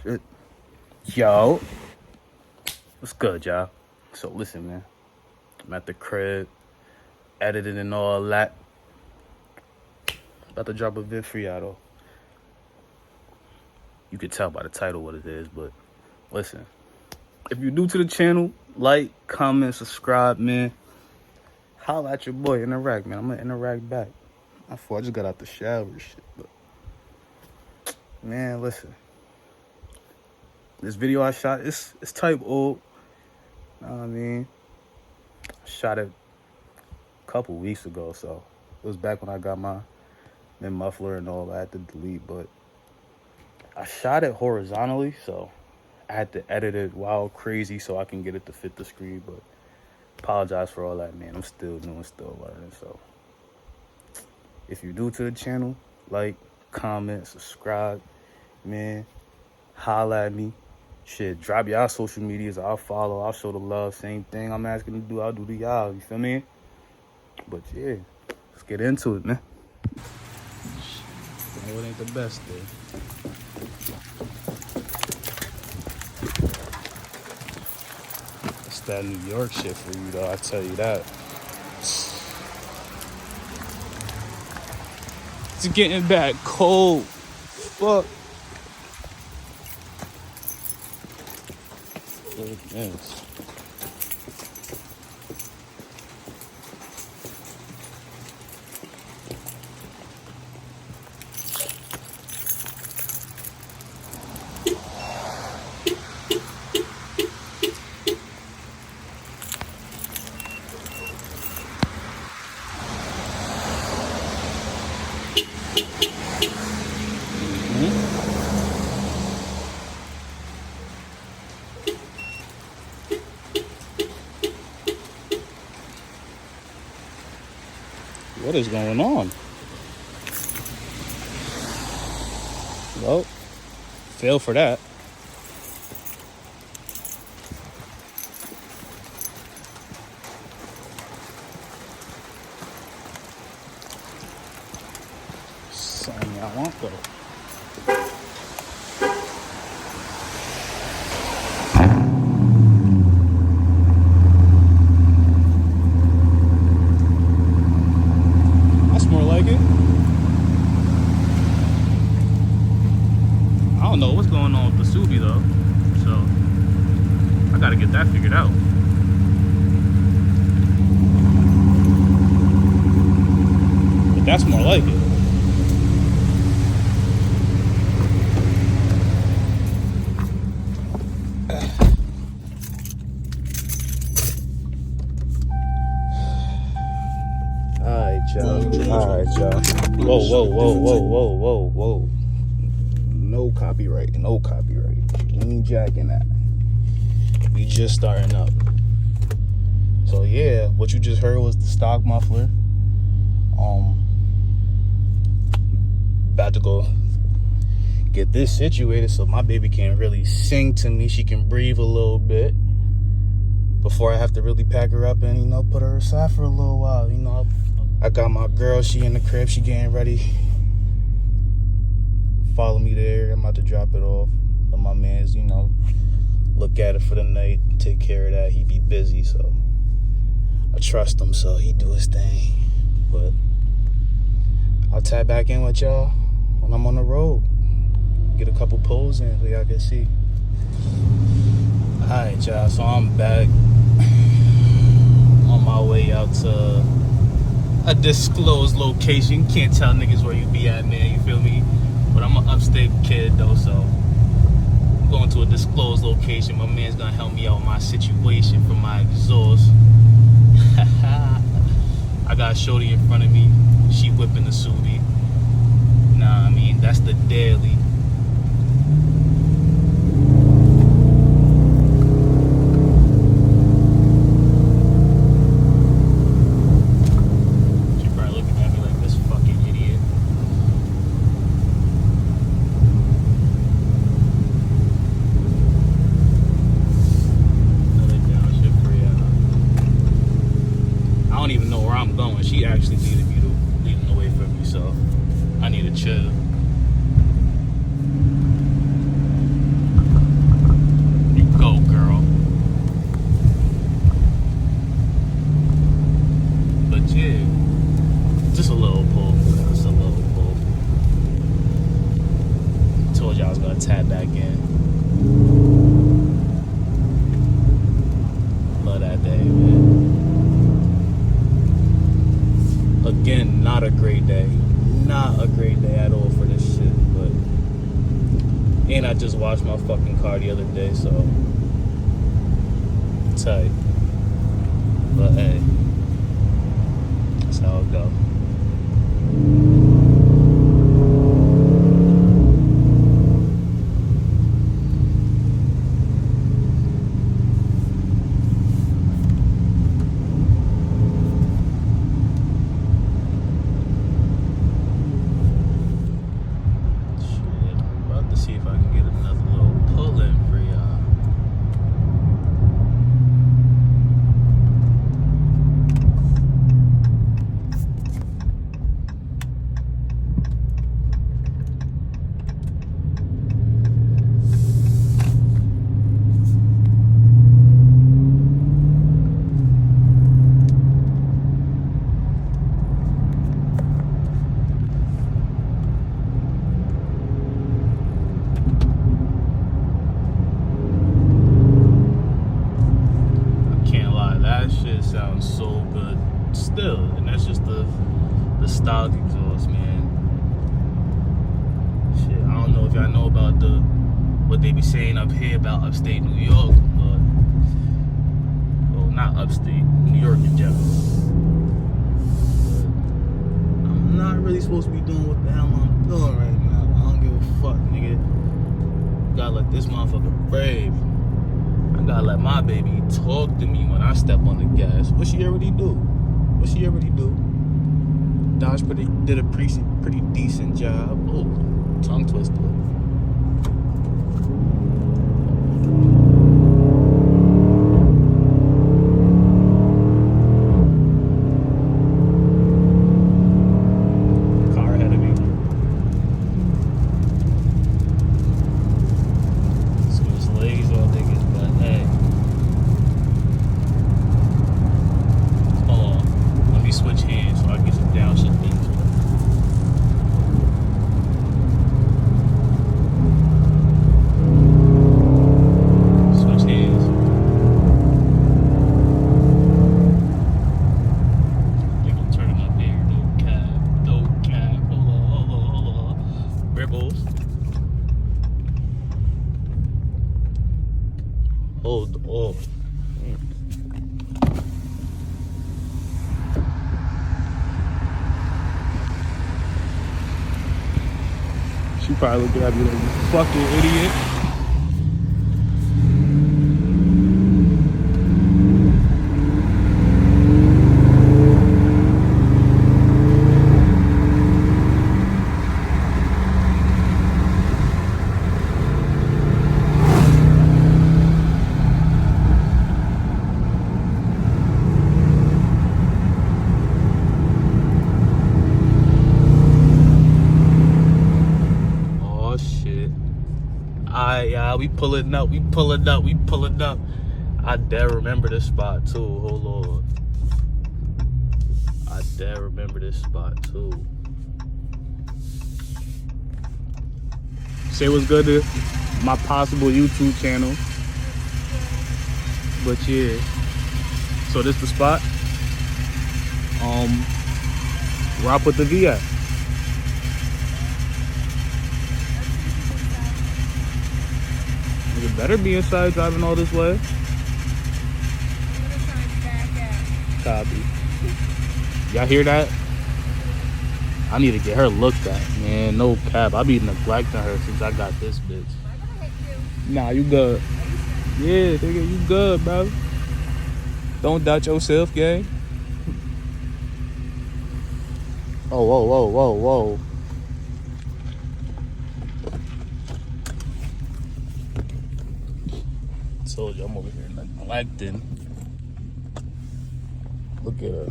shit. Yo, what's good, y'all? So listen, man, I'm at the crib, editing and all that. About to drop a vid for y'all, though. You can tell by the title what it is, but listen. If you're new to the channel, like, comment, subscribe, man. Holla at your boy, interact, man. I'm gonna interact back. I just got out the shower and shit, but man, listen. This video I shot, it's type old. You know what I mean? I shot it a couple weeks ago, so it was back when I got my Muffler and all. I had to delete, but I shot it horizontally, so I had to edit it wild crazy so I can get it to fit the screen. But apologize for all that, man. I'm still new and still learning. So if you're new to the channel, like, comment, subscribe, man. Holla at me. Shit, drop y'all social medias. I'll follow. I'll show the love. Same thing I'm asking to do, I'll do to y'all. You feel me? But yeah, let's get into it, man. I know it ain't the best day. It's that New York shit for you, though. I tell you that. It's getting back cold. Fuck. Goodness. What is going on? Well, fail for that. Something I want though. I don't know what's going on with the Subi though, so I gotta get that figured out. But that's more like it. Alright, y'all. Whoa. No copyright. We ain't jacking that. We just starting up. So yeah, what you just heard was the stock muffler. About to go get this situated so my baby can really sing to me. She can breathe a little bit before I have to really pack her up and, put her aside for a little while. I got my girl, she in the crib, she getting ready. Follow me there. I'm about to drop it off. Let my mans, look at it for the night, take care of that. He be busy, so I trust him, so he do his thing. But I'll tap back in with y'all when I'm on the road. Get a couple pulls in so y'all can see. Alright, y'all, so I'm back on my way out to a disclosed location. Can't tell niggas where you be at, man, you feel me? But I'm an upstate kid though, so I'm going to a disclosed location. My man's gonna help me out with my situation for my exhaust. I got Shorty in front of me. She whipping the Subi. Nah, I mean, that's the daily. She actually needed me to leading the way for me, so I need to chill. gotta tap back in. Love that day, man. Again, not a great day. Not a great day at all for this shit, but... And I just washed my fucking car the other day, so... Tight. But hey, that's how it go. Stock exhaust, man. Shit, I don't know if y'all know about what they be saying up here about upstate New York, but well, not upstate New York in general. But I'm not really supposed to be doing what the hell I'm doing right now. I don't give a fuck, nigga. Gotta let this motherfucker brave. I gotta let my baby talk to me when I step on the gas. What she already do? Dodge did a pretty decent job. Oh, tongue twister. Car ahead of me. So his legs all niggas, but hey. Hold on. Let me switch hands so I can get some downshift things. Switch hands. I think I'm turning up here. No cap. Hold on. Ripples. Hold on. She probably looking at me like, you fucking idiot. We pulling up. I dare remember this spot too. Oh Lord. I dare remember this spot too. Say what's good to my possible YouTube channel. But yeah. So this the spot. Where I put the V at. It better be inside driving all this way. Copy. Y'all hear that? I need to get her looked at, man. No cap. I be neglecting her since I got this bitch. Am I gonna hit you? Nah, you good. Yeah, nigga, you good, bro. Don't doubt yourself, gang. Oh, whoa. Told you I'm over here neglecting. Look at her.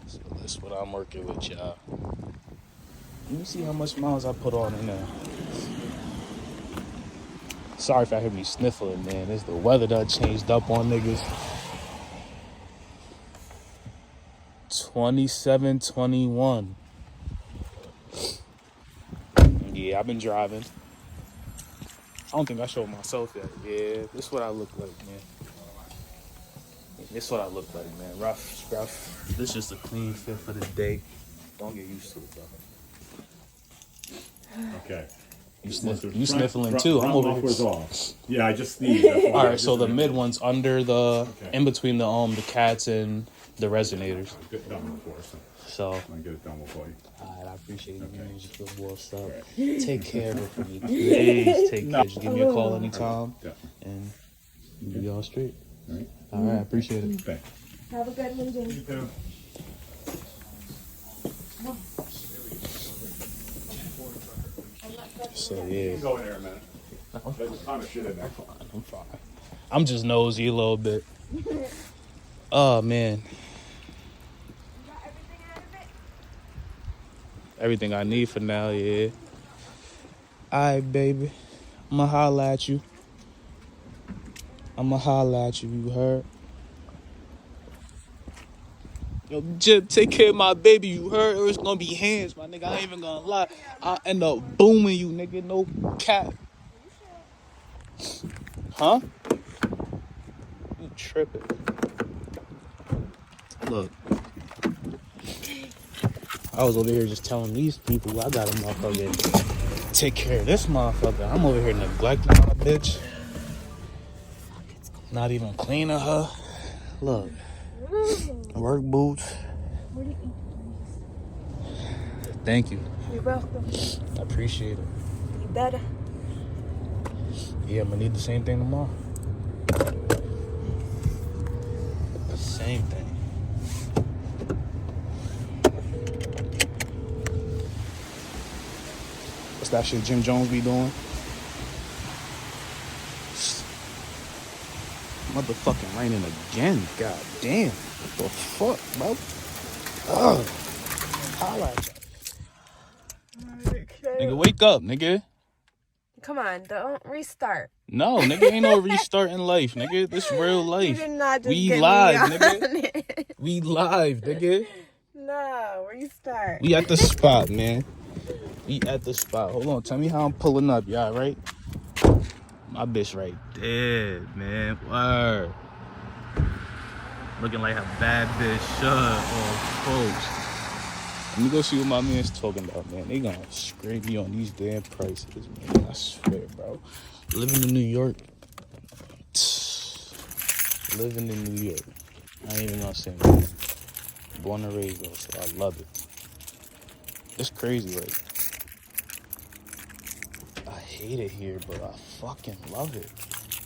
So That's what I'm working with, y'all. Let me see how much miles I put on in there. Sorry if I hear me sniffling, man. It's the weather done changed up on niggas. 2721. Yeah, I've been driving. I don't think I showed myself yet. Yeah, this is what I look like, man. This is what I look like, man. Rough. This is just a clean fit for the day. Don't get used to it, though. Okay. You sniffling too. I'm over here. Off. Yeah, I just sneezed. All right, so the mid one's under the, in between the cats and the resonators. I'll get it done before, so. I'll get it done before you. All right, I appreciate you, okay. man. Just feel what's up. Right. Take care of it for me. Please take care. Just give me a call anytime, and we'll be all straight. All right, I appreciate it. Okay. Have a good one, Jim. You too. So You yeah. can go in there a minute. There's a ton of shit in there. I'm fine. I'm just nosy a little bit. Oh man. You got everything out of it? Everything I need for now, yeah. Alright, baby. I'ma holla at you. You heard? Yo, Jib, take care of my baby, you heard? Or it's gonna be hands, my nigga. I ain't even gonna lie. I'll end up booming you, nigga. No cap. Huh? You tripping. Look. I was over here just telling these people I got a motherfucker. Take care of this motherfucker. I'm over here neglecting my bitch. Not even cleaning her. Look. Work boots. Thank you. You're welcome. I appreciate it. You better. Yeah, I'm gonna need the same thing tomorrow. Same thing. What's that shit Jim Jones be doing? Motherfucking raining again. God damn. What the fuck, bro? Ugh. Holla at you. Nigga, wake up, nigga. Come on, don't restart. No, nigga, ain't no restart in life, nigga. This real life. You did not just We get live, me nigga. We live, nigga. No, restart. We at the spot, man. We at the spot. Hold on, tell me how I'm pulling up, y'all, right? My bitch right there, man. Word. Looking like a bad bitch should, folks. Let me go see what my man's talking about, man. They gonna scrape me on these damn prices, man. I swear, bro. Living in New York. Living in New York. I ain't even gonna say nothing. Born and raised though, so I love it. It's crazy, right? I hate it here, but I fucking love it.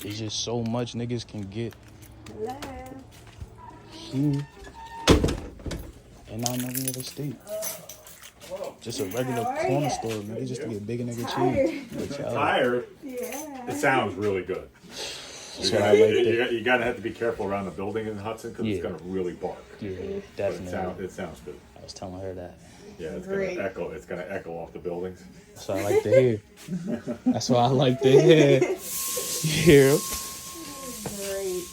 There's just so much niggas can get here and not another other state. Just a regular corner store, nigga, just to get big and nigga cheese. Tired? Yeah. It sounds really good. That's what I like. You gotta have to be careful around the building in Hudson because it's gonna really bark. Yeah, But definitely. it sounds good. I was telling her that. Yeah, it's Great. gonna echo. It's gonna echo off the buildings. That's what I like to hear. That's what I like to hear. Yeah. Great.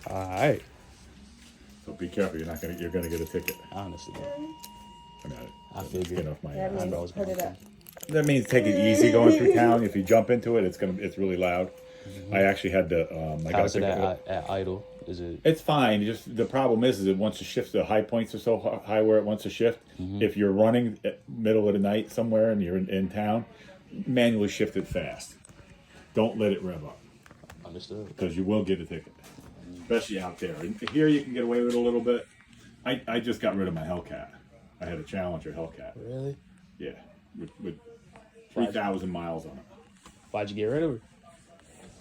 All right. So be careful. You're gonna get a ticket. Honestly, I Get figured. off my That means eyebrows put it going up. That means take it easy going through town. If you jump into it, it's really loud. I actually had to. I got How's it at Idle? Is it? It's fine. Just the problem is it wants to shift. The high points are so high where it wants to shift. If you're running at middle of the night somewhere and you're in town, manually shift it fast. Don't let it rev up Understood. because you will get a ticket, especially out there. And here you can get away with it a little bit. I just got rid of my Hellcat. I had a Challenger Hellcat. Really? Yeah, with 3,000 miles on it. Why'd you get rid of it?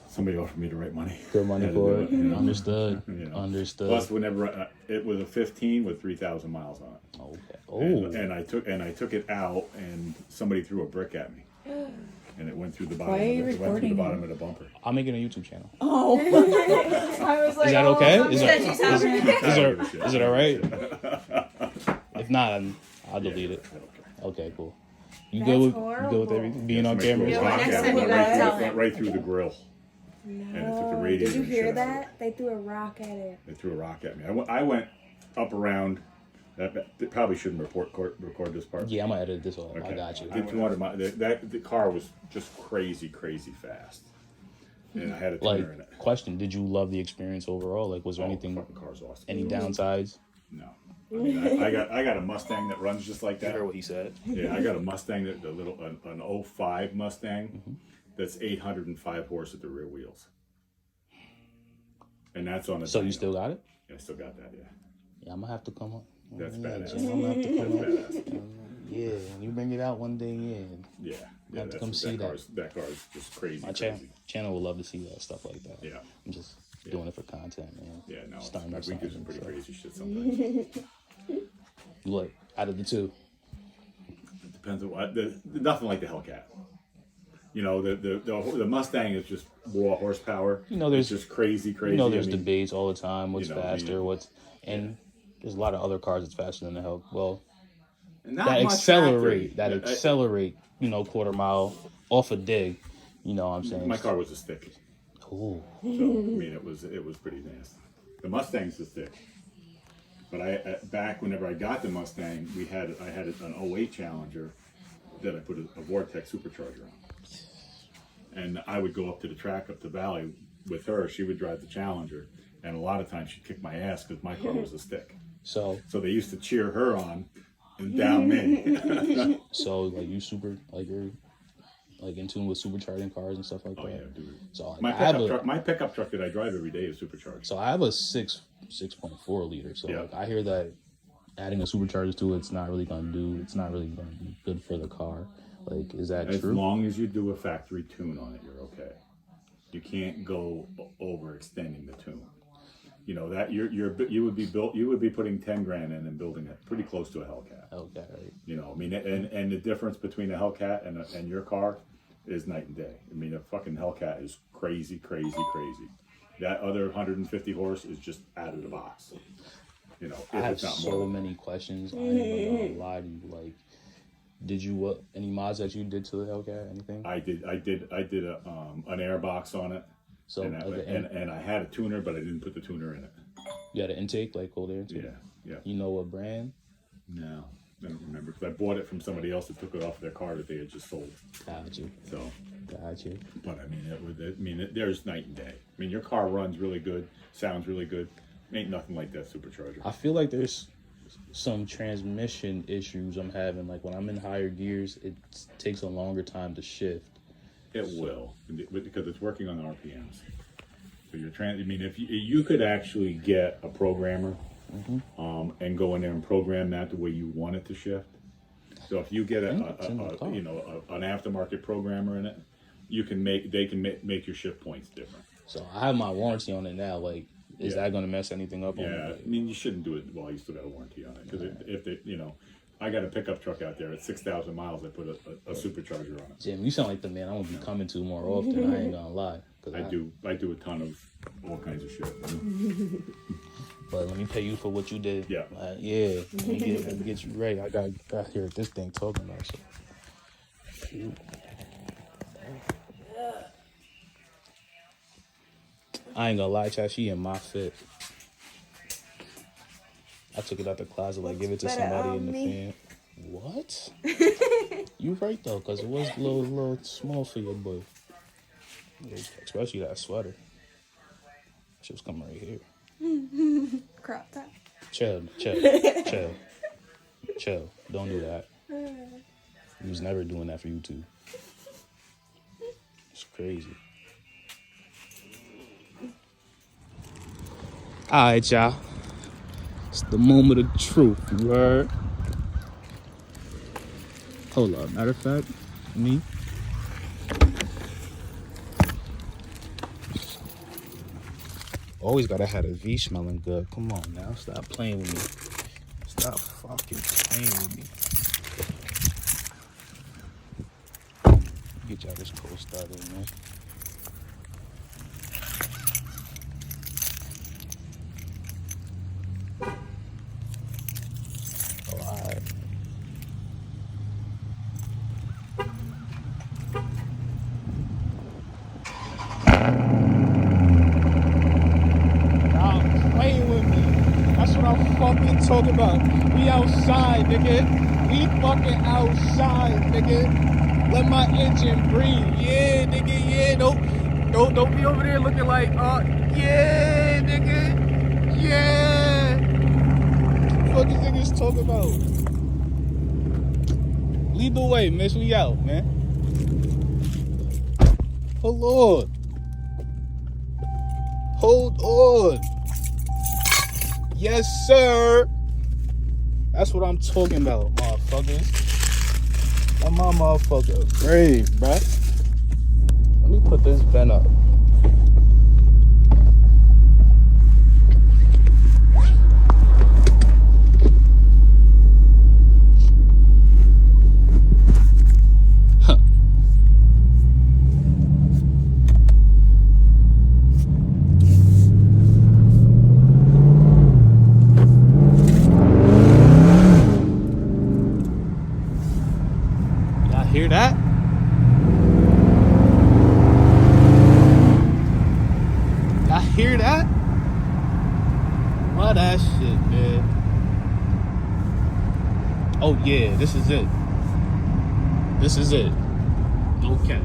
Somebody offered me the right money. Good money Had to for do it. you know. Understood. You know. Understood. Plus, whenever it was a 15 with 3,000 miles on it. Okay. Oh. And I took it out, and somebody threw a brick at me, and it went through the bottom. Why are you It went through the recording bottom of the bumper. I'm making a YouTube channel. Oh, I was like, Is that okay? Is Is it all right? If not, I'll Yeah, delete it. I don't care. Okay, cool. You That's good with horrible. everything being on Somebody camera? threw a Yeah, rock next at time it, you went gotta tell went right through the grill. And it took the No. radiator Did you and hear shit out of that? They threw a rock at it. They threw a rock at me. I went up around. They probably shouldn't record this part. Yeah, I'm gonna edit this off. Okay. I got you. Did 200 miles. The car was just crazy fast, and I had a tuner in it. Like, question: did you love the experience overall? Like, was there anything, The fucking car's awesome. any downsides? No. I mean, I got a Mustang that runs just like You that. heard what he said. Yeah, I got a Mustang, an 05 Mustang that's 805 horse at the rear wheels. And that's on the So you dyno. still got it? Yeah, I still got that, yeah. Yeah, I'm gonna have to come up. That's yeah, badass. Jim, I'm gonna have to come up. That's badass. Yeah, when you bring it out one day, Yeah. I have to come see that. That car is just crazy. My channel would love to see that stuff like that. Yeah. I'm just doing it for content, man. Yeah, no, Starting up we do some something, pretty so. crazy shit sometimes. Look, out of the two, It depends on what. Nothing like the Hellcat. You know, the Mustang is just raw horsepower. You know, there's it's just crazy. you know, there's I mean, debates all the time. What's you know, faster? And there's a lot of other cars that's faster than the Hell. Well, not that much accelerate, factory. that accelerate. You know, quarter mile off a dig. You know what I'm saying? My car was a stick. Ooh. So I mean, it was pretty nasty. The Mustang's a stick. But back whenever I got the Mustang, I had an 08 Challenger that I put a Vortex supercharger on. And I would go up to the track, up the valley with her. She would drive the Challenger, and a lot of times she'd kick my ass because my car was a stick. So they used to cheer her on and down me. so like you you're like in tune with supercharging cars and stuff like that. Oh yeah, dude. So like, My pickup truck that I drive every day is supercharged. So I have a 6.4 liter. So Yeah. like I hear that adding a supercharger to it's not really gonna be good for the car. Like, is that As true? long as you do a factory tune on it, you're okay. You can't go overextending the tune. You know that you would be putting 10 grand in and building it pretty close to a Hellcat. Okay, right. You know, I mean, and the difference between a Hellcat and your car is night and day. I mean, a fucking Hellcat is crazy. That other 150 horse is just out of the box. You know, I have so many questions. I ain't even gonna lie to you. Like, did you any mods that you did to the Hellcat? Anything? I did an air box on it. So and I had a tuner, but I didn't put the tuner in it. You had an intake, like cold air intake? Yeah. You know what brand? No, I don't remember because I bought it from somebody else that took it off their car that they had just sold. Got you. So, But I mean, there's night and day. I mean, your car runs really good, sounds really good. Ain't nothing like that supercharger. I feel like there's some transmission issues I'm having. Like when I'm in higher gears, it takes a longer time to shift. It will, because it's working on the RPMs. So I mean, if you could actually get a programmer and go in there and program that the way you want it to shift. So if you get an aftermarket programmer in it, they can make your shift points different. So I have my warranty on it now. Like, is that going to mess anything up? Yeah, I mean, you shouldn't do it while you still got a warranty on it. Because I got a pickup truck out there at 6,000 miles. I put a supercharger on it. Jim, you sound like the man I'm gonna be coming to more often. I ain't gonna lie. I do a ton of all kinds of shit. But let me pay you for what you did. Yeah. Let me get you ready. I got here this thing talking about so. I ain't gonna lie, chat. She in my fit. I took it out the closet, like give it to somebody in the fan. What? You right though, cause it was a little small for your boy. Especially that sweater. She was coming right here. Crop top. Chill. Don't do that. He was never doing that for you two. It's crazy. Alright, y'all. It's the moment of truth, you heard? Hold up, matter of fact, me. Always gotta have a V smelling good. Come on now, stop playing with me. Stop fucking playing with me. Get y'all this cold started, man. talking about. We outside, nigga. We fucking outside, nigga. Let my engine breathe. Yeah, nigga. Yeah, don't be over there looking like, yeah, nigga. Yeah. What the fuck is niggas talking about? Lead the way, miss. We out, man. Hold on. Hold on. Yes, sir. That's what I'm talking about, motherfuckers. Let my motherfucker brave, bruh. Let me put this vent up. Hear that? Y'all hear that? Love that shit, man. Oh yeah, this is it. This is it. No cap.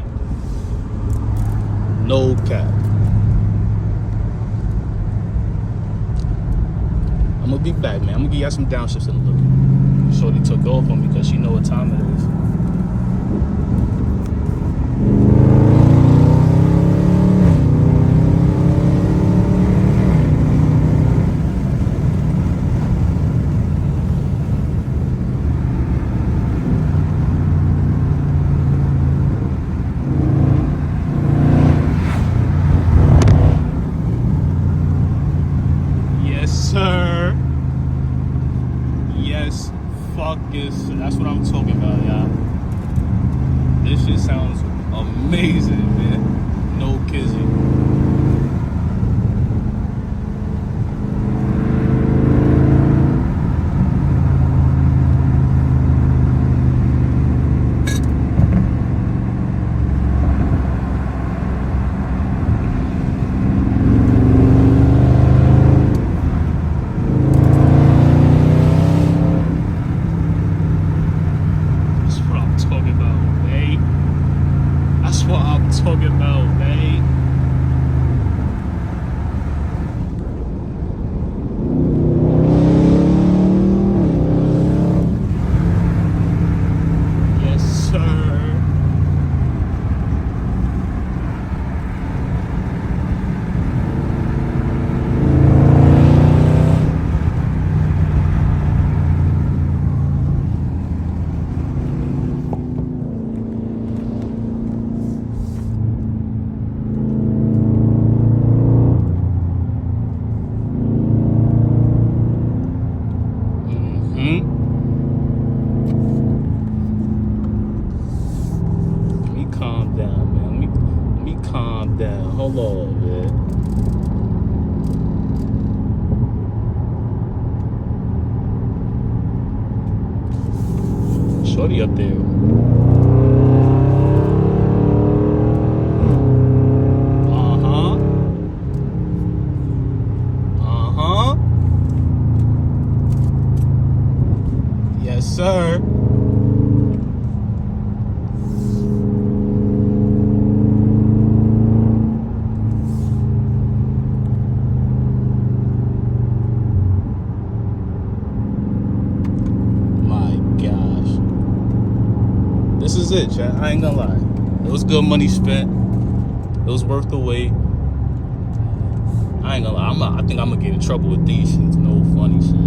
No cap. I'm gonna be back, man. I'm gonna give y'all some downshifts in a little. Shorty took off on me because she know what time it is. Sir. Yes, that's what I'm talking about, y'all. This shit sounds amazing, man. No kidding. Talking about, man. Yes, sir. Let me calm down, man. Let me calm down. Hold on, man. Shorty up there. Yes, sir. My gosh. This is it, chat. I ain't gonna lie. It was good money spent. It was worth the wait. I ain't gonna lie. I think I'm gonna get in trouble with these shits. No funny shit.